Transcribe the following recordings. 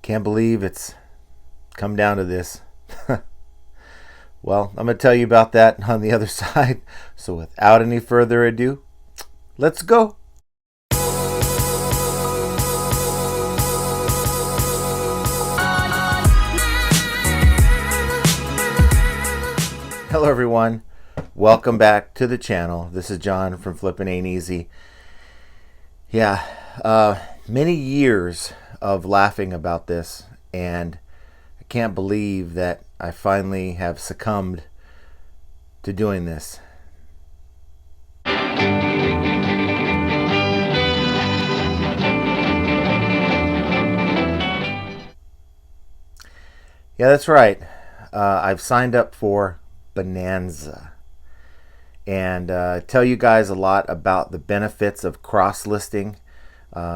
Can't believe it's come down to this. Well, I'm going to tell you about that on the other side. So without any further ado, let's go. Hello everyone. Welcome back to the channel. This is John from Flippin' Ain't Easy. Many years of laughing about this, and I can't believe that I finally have succumbed to doing this. Yeah, that's right. I've signed up for Bonanza, and tell you guys a lot about the benefits of cross-listing.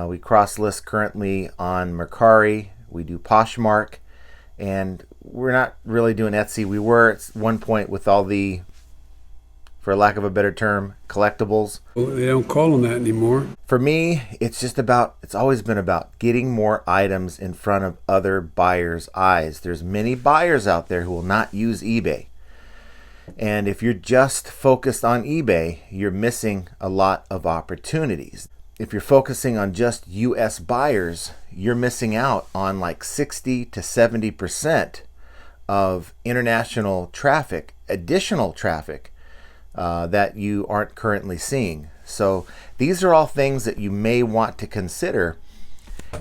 We cross-list currently on Mercari. We do Poshmark, and we're not really doing Etsy. We were at one point with all the, for lack of a better term, collectibles. Well, they don't call them that anymore. For me, it's always been about getting more items in front of other buyers' eyes. There's many buyers out there who will not use eBay. And if you're just focused on eBay, you're missing a lot of opportunities. If you're focusing on just US buyers, you're missing out on like 60 to 70% of international traffic, additional traffic that you aren't currently seeing. So these are all things that you may want to consider.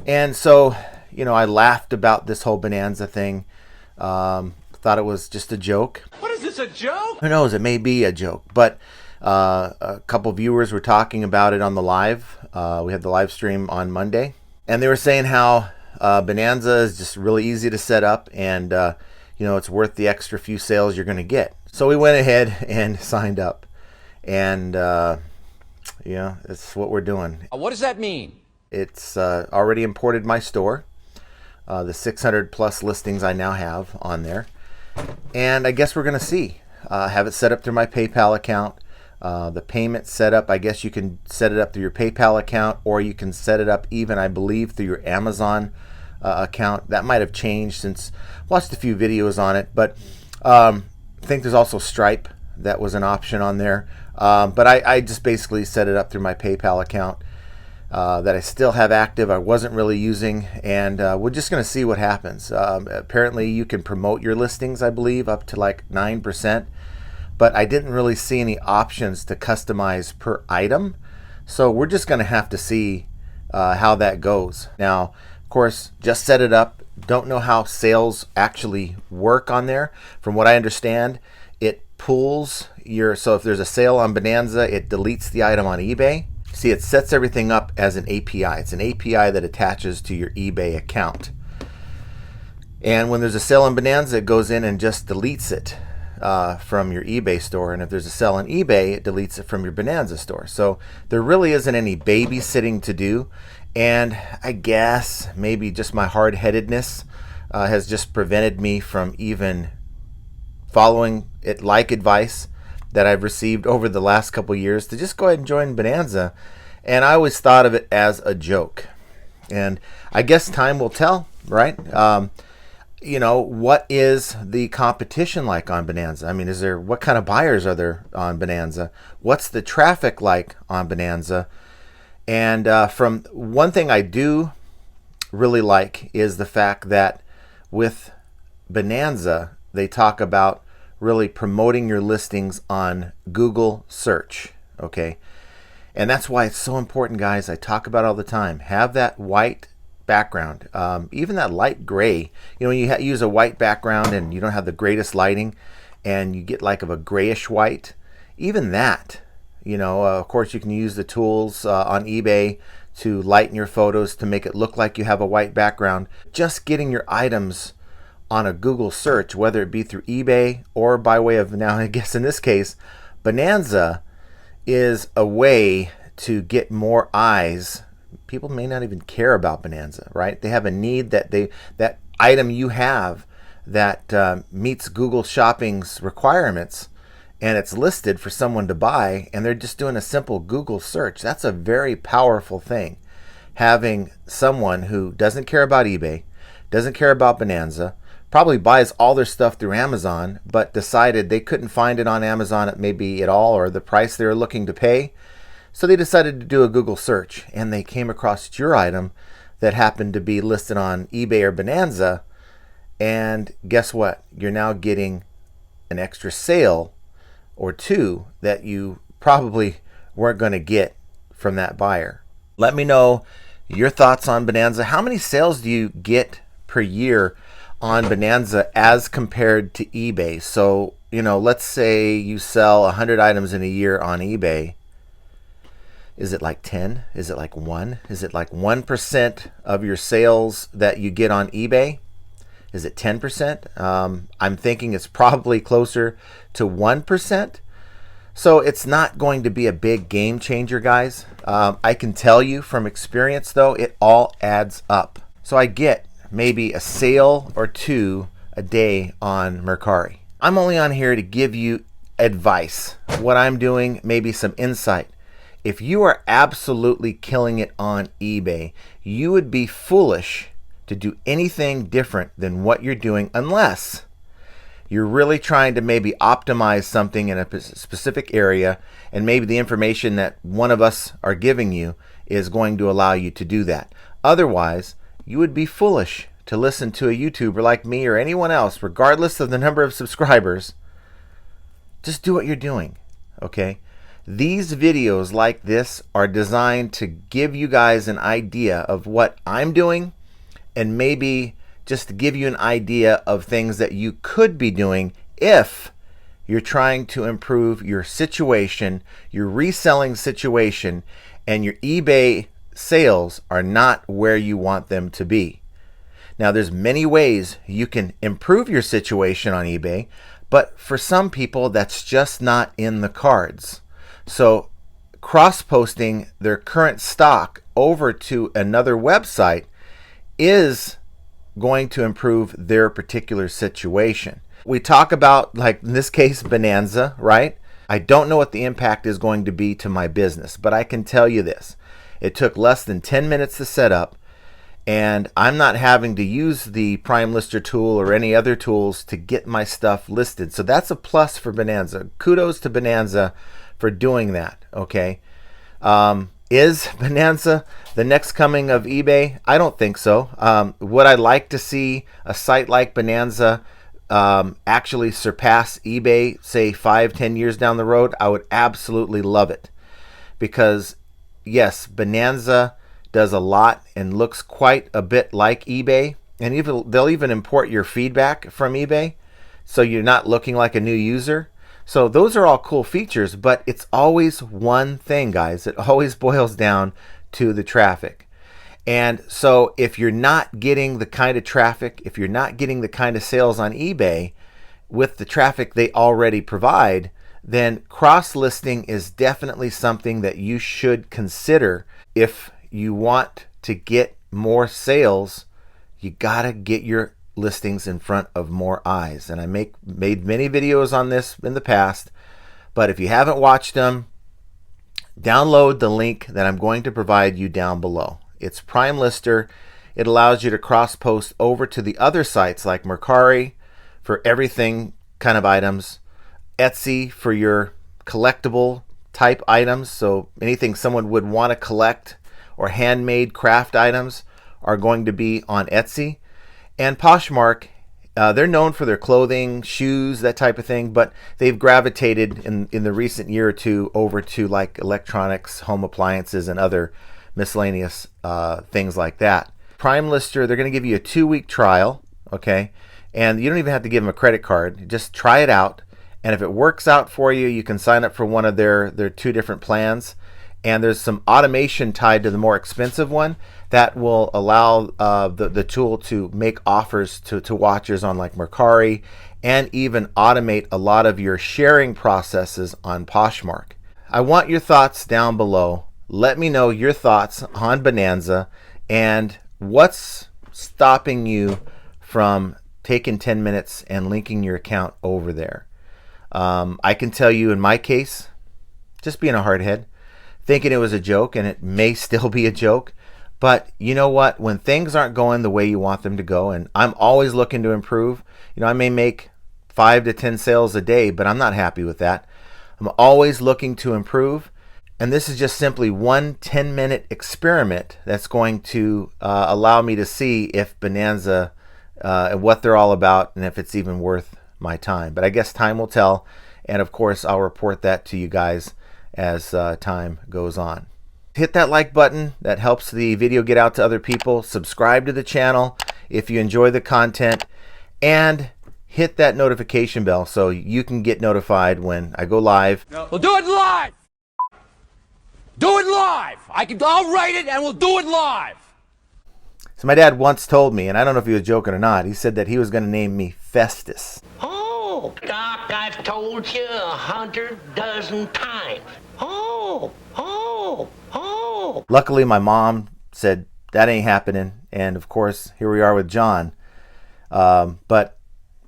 And so, I laughed about this whole Bonanza thing. Thought it was just a joke. What is this, a joke? Who knows? It may be a joke, but a couple viewers were talking about it on the live. We had the live stream on Monday, and they were saying how Bonanza is just really easy to set up, and it's worth the extra few sales you're going to get. So we went ahead and signed up, and it's what we're doing. What does that mean? It's already imported my store, the 600 plus listings I now have on there, and I guess we're going to see. Have it set up through my PayPal account. The payment setup, I guess you can set it up through your PayPal account, or you can set it up even, I believe, through your Amazon account. That might have changed since I watched a few videos on it, but I think there's also Stripe. That was an option on there. But I just basically set it up through my PayPal account that I still have active. I wasn't really using, and we're just going to see what happens. Apparently you can promote your listings, I believe, up to like 9%. But I didn't really see any options to customize per item. So we're just going to have to see how that goes. Now, of course, just set it up. Don't know how sales actually work on there. From what I understand, it pulls so if there's a sale on Bonanza, it deletes the item on eBay. See, it sets everything up as an API. It's an API that attaches to your eBay account. And when there's a sale on Bonanza, it goes in and just deletes it from your eBay store. And if there's a sell on eBay, it deletes it from your Bonanza store. So there really isn't any babysitting to do. And I guess maybe just my hard-headedness has just prevented me from even following it like advice that I've received over the last couple years to just go ahead and join Bonanza. And I always thought of it as a joke. And I guess time will tell, right? What is the competition like on Bonanza? I mean, what kind of buyers are there on Bonanza? What's the traffic like on Bonanza? And from one thing I do really like is the fact that with Bonanza, they talk about really promoting your listings on Google search, okay? And that's why it's so important, guys. I talk about it all the time. Have that white background, even that light gray. When you use a white background and you don't have the greatest lighting and you get like of a grayish white, even that, of course you can use the tools on eBay to lighten your photos to make it look like you have a white background. Just getting your items on a Google search, whether it be through eBay or by way of, now I guess in this case, Bonanza is a way to get more eyes. People may not even care about Bonanza, right? They have a need that item you have that meets Google Shopping's requirements, and it's listed for someone to buy, and they're just doing a simple Google search. That's a very powerful thing. Having someone who doesn't care about eBay, doesn't care about Bonanza, probably buys all their stuff through Amazon, but decided they couldn't find it on Amazon maybe at all, or the price they were looking to pay. So they decided to do a Google search, and they came across your item that happened to be listed on eBay or Bonanza. And guess what? You're now getting an extra sale or two that you probably weren't going to get from that buyer. Let me know your thoughts on Bonanza. How many sales do you get per year on Bonanza as compared to eBay? So, let's say you sell 100 items in a year on eBay. Is it like 10? Is it like 1? Is it like 1% of your sales that you get on eBay? Is it 10%? I'm thinking it's probably closer to 1%. So it's not going to be a big game changer, guys. I can tell you from experience, though, it all adds up. So I get maybe a sale or two a day on Mercari. I'm only on here to give you advice, what I'm doing, maybe some insight. If you are absolutely killing it on eBay, you would be foolish to do anything different than what you're doing unless you're really trying to maybe optimize something in a specific area, and maybe the information that one of us are giving you is going to allow you to do that. Otherwise, you would be foolish to listen to a YouTuber like me or anyone else, regardless of the number of subscribers. Just do what you're doing, okay? These videos like this are designed to give you guys an idea of what I'm doing, and maybe just to give you an idea of things that you could be doing if you're trying to improve your situation, your reselling situation, and your eBay sales are not where you want them to be. Now, there's many ways you can improve your situation on eBay, but for some people, that's just not in the cards. So cross-posting their current stock over to another website is going to improve their particular situation. We talk about, like in this case, Bonanza, right? I don't know what the impact is going to be to my business, but I can tell you this. It took less than 10 minutes to set up, and I'm not having to use the Prime Lister tool or any other tools to get my stuff listed. So that's a plus for Bonanza. Kudos to Bonanza for doing that, okay? Is Bonanza the next coming of eBay? I don't think so. Would I like to see a site like Bonanza actually surpass eBay, say 5-10 years down the road? I would absolutely love it. Because yes, Bonanza does a lot and looks quite a bit like eBay. And they'll even import your feedback from eBay, so you're not looking like a new user. So those are all cool features, but it's always one thing, guys. It always boils down to the traffic. And so if you're not getting the kind of traffic, if you're not getting the kind of sales on eBay with the traffic they already provide, then cross-listing is definitely something that you should consider. If you want to get more sales, you gotta get your listings in front of more eyes. And I made many videos on this in the past, but if you haven't watched them, download the link that I'm going to provide you down below. It's Prime Lister. It allows you to cross post over to the other sites like Mercari for everything kind of items, Etsy for your collectible type items, so anything someone would want to collect, or handmade craft items are going to be on Etsy. And Poshmark, they're known for their clothing, shoes, that type of thing, but they've gravitated in the recent year or two over to like electronics, home appliances, and other miscellaneous things like that. Prime Lister, they're going to give you a 2-week trial, okay? And you don't even have to give them a credit card. Just try it out. And if it works out for you, you can sign up for one of their 2 different plans. And there's some automation tied to the more expensive one that will allow the tool to make offers to watchers on like Mercari, and even automate a lot of your sharing processes on Poshmark. I want your thoughts down below. Let me know your thoughts on Bonanza and what's stopping you from taking 10 minutes and linking your account over there. I can tell you in my case, just being a hardhead, thinking it was a joke, and it may still be a joke, But you know what? When things aren't going the way you want them to go, and I'm always looking to improve, I may make 5 to 10 sales a day, but I'm not happy with that. I'm always looking to improve. And this is just simply one 10-minute experiment that's going to allow me to see if Bonanza, what they're all about, and if it's even worth my time. But I guess time will tell. And of course, I'll report that to you guys as time goes on. Hit that like button. That helps the video get out to other people. Subscribe to the channel if you enjoy the content. And hit that notification bell so you can get notified when I go live. We'll do it live! Do it live! I'll write it and we'll do it live! So my dad once told me, and I don't know if he was joking or not, he said that he was going to name me Festus. Oh, Doc, I've told you 100 dozen times. Oh. Luckily, my mom said that ain't happening, and of course, here we are with John. But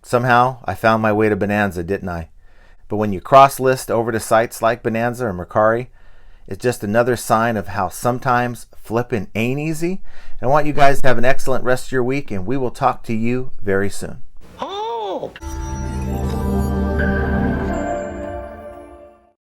somehow, I found my way to Bonanza, didn't I? But when you cross-list over to sites like Bonanza or Mercari, it's just another sign of how sometimes flipping ain't easy. And I want you guys to have an excellent rest of your week, and we will talk to you very soon. Oh.